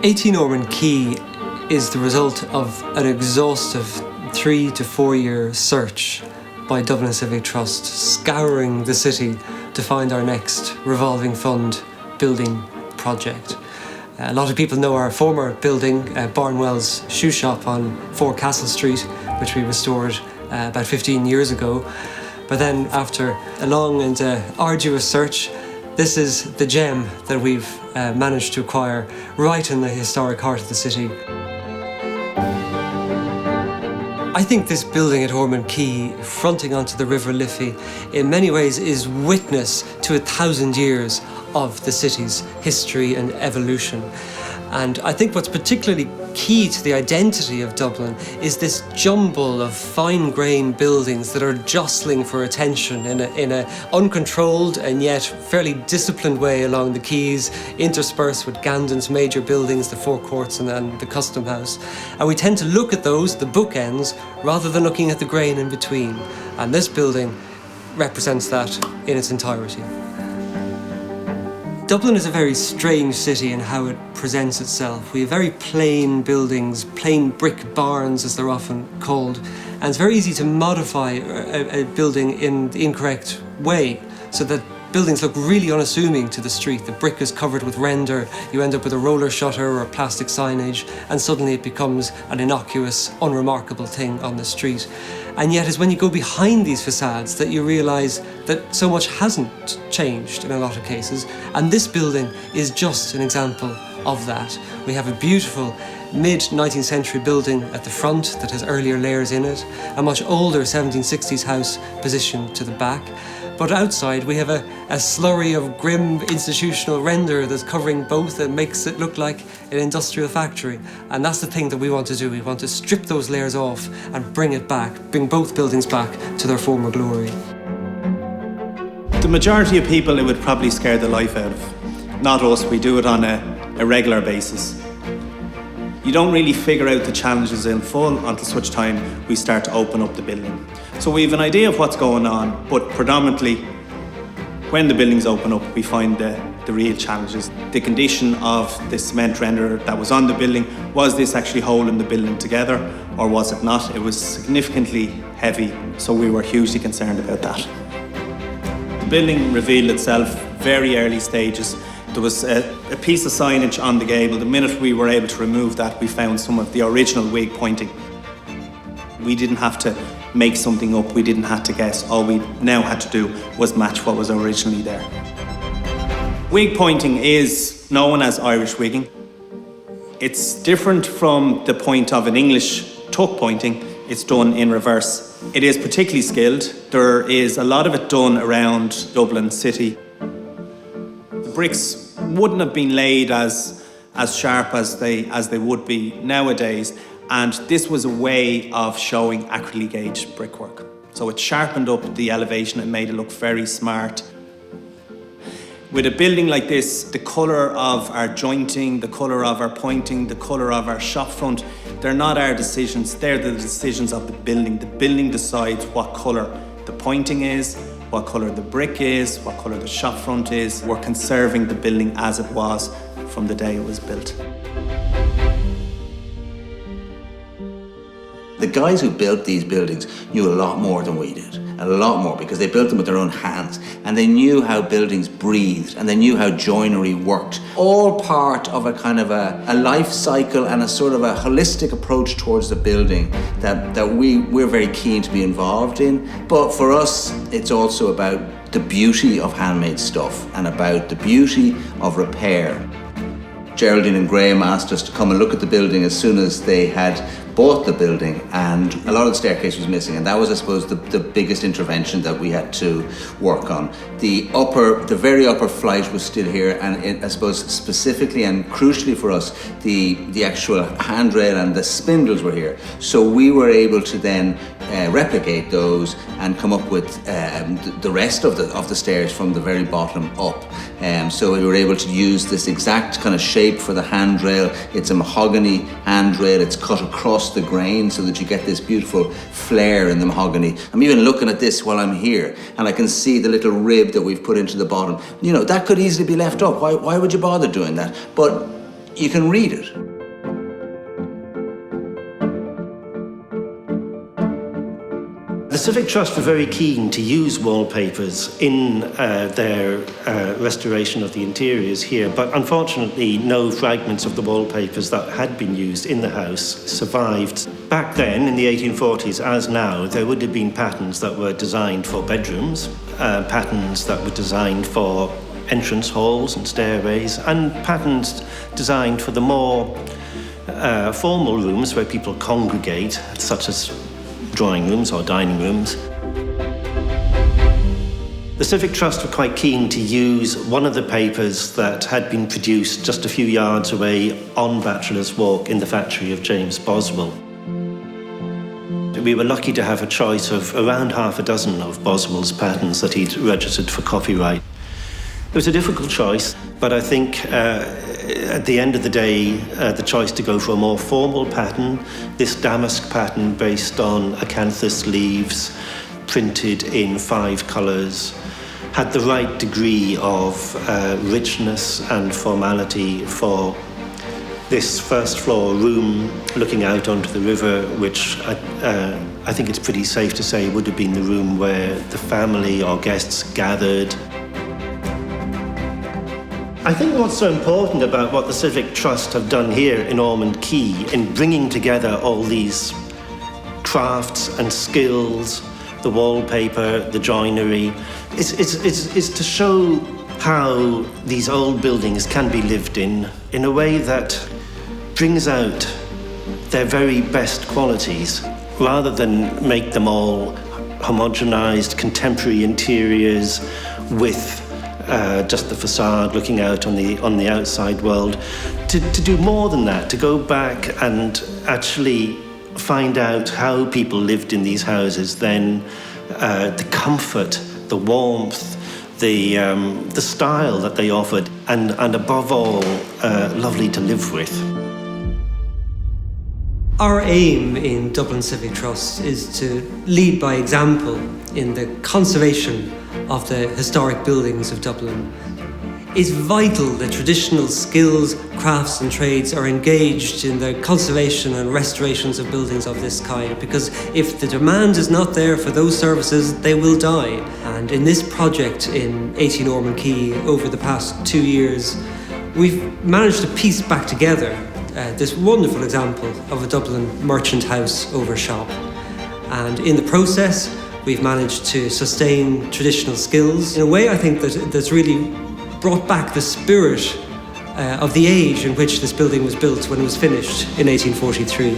18 Ormond Quay is the result of an exhaustive 3 to 4 year search by Dublin Civic Trust, scouring the city to find our next revolving fund building project. A lot of people know our former building, Barnwell's shoe shop on 4 Castle Street, which we restored about 15 years ago. But then after a long and arduous search, this is the gem that we've managed to acquire right in the historic heart of the city. I think this building at Ormond Quay, fronting onto the River Liffey, in many ways is witness to 1,000 years of the city's history and evolution. And I think what's particularly key to the identity of Dublin is this jumble of fine-grained buildings that are jostling for attention in a uncontrolled and yet fairly disciplined way along the quays, interspersed with Gandon's major buildings, the Four Courts and then the Custom House. And we tend to look at those, the bookends, rather than looking at the grain in between. And this building represents that in its entirety. Dublin is a very strange city in how it presents itself. We have very plain buildings, plain brick barns as they're often called, and it's very easy to modify a building in the incorrect way so that buildings look really unassuming to the street. The brick is covered with render, you end up with a roller shutter or a plastic signage, and suddenly it becomes an innocuous, unremarkable thing on the street. And yet it's when you go behind these facades that you realise that so much hasn't changed in a lot of cases. And this building is just an example of that. We have a beautiful mid-19th century building at the front that has earlier layers in it, a much older 1760s house positioned to the back. But outside we have a slurry of grim institutional render that's covering both and makes it look like an industrial factory. And that's the thing that we want to do. We want to strip those layers off and bring it back, bring both buildings back to their former glory. The majority of people it would probably scare the life out of. Not us, we do it on a regular basis. You don't really figure out the challenges in full until such time we start to open up the building. So we have an idea of what's going on, but predominantly when the buildings open up, we find the real challenges. The condition of the cement render that was on the building, was this actually holding the building together or was it not? It was significantly heavy, so we were hugely concerned about that. The building revealed itself very early stages. There was a piece of signage on the gable. The minute we were able to remove that, we found some of the original wig pointing. We didn't have to make something up, we didn't have to guess. All we now had to do was match what was originally there. Wig pointing is known as Irish wigging. It's different from the point of an English tuck pointing. It's done in reverse. It is particularly skilled. There is a lot of it done around Dublin city. The bricks wouldn't have been laid as sharp as they would be nowadays, and this was a way of showing accurately gauged brickwork. So it sharpened up the elevation and made it look very smart. With a building like this, the colour of our jointing, the colour of our pointing, the colour of our shop front, they're not our decisions, they're the decisions of the building. The building decides what colour the pointing is, what colour the brick is, what colour the shop front is. We're conserving the building as it was from the day it was built. The guys who built these buildings knew a lot more than we did, a lot more, because they built them with their own hands, and they knew how buildings breathed, and they knew how joinery worked. All part of a kind of a life cycle and a sort of a holistic approach towards the building that we're very keen to be involved in. But for us, it's also about the beauty of handmade stuff and about the beauty of repair. Geraldine and Graham asked us to come and look at the building as soon as they had bought the building, and a lot of the staircase was missing, and that was, I suppose, the biggest intervention that we had to work on. The very upper flight was still here, and I suppose specifically and crucially for us, the actual handrail and the spindles were here. So we were able to then replicate those and come up with the rest of the stairs from the very bottom up. So we were able to use this exact kind of shape for the handrail. It's a mahogany handrail. It's cut across the grain so that you get this beautiful flare in the mahogany. I'm even looking at this while I'm here, and I can see the little rib that we've put into the bottom. You know, that could easily be left up. Why would you bother doing that? But you can read it. The Civic Trust were very keen to use wallpapers in their restoration of the interiors here, but unfortunately no fragments of the wallpapers that had been used in the house survived. Back then, in the 1840s, as now, there would have been patterns that were designed for bedrooms, patterns that were designed for entrance halls and stairways, and patterns designed for the more formal rooms where people congregate, such as drawing rooms or dining rooms. The Civic Trust were quite keen to use one of the papers that had been produced just a few yards away on Bachelor's Walk in the factory of James Boswell. We were lucky to have a choice of around half a dozen of Boswell's patterns that he'd registered for copyright. It was a difficult choice, but I think at the end of the day, the choice to go for a more formal pattern, this damask pattern based on acanthus leaves, printed in 5 colours, had the right degree of richness and formality for this first floor room looking out onto the river, which I think it's pretty safe to say would have been the room where the family or guests gathered. I think what's so important about what the Civic Trust have done here in Ormond Quay in bringing together all these crafts and skills, the wallpaper, the joinery, is to show how these old buildings can be lived in a way that brings out their very best qualities, rather than make them all homogenized contemporary interiors with just the facade looking out on the outside world. To do more than that, to go back and actually find out how people lived in these houses, then the comfort, the warmth, the style that they offered, and above all, lovely to live with. Our aim in Dublin Civic Trust is to lead by example in the conservation of the historic buildings of Dublin. It's vital that traditional skills, crafts and trades are engaged in the conservation and restorations of buildings of this kind, because if the demand is not there for those services, they will die. And in this project in 18 Ormond Quay, over the past 2 years, we've managed to piece back together this wonderful example of a Dublin merchant house over shop. And in the process, we've managed to sustain traditional skills in a way I think that's really brought back the spirit of the age in which this building was built when it was finished in 1843.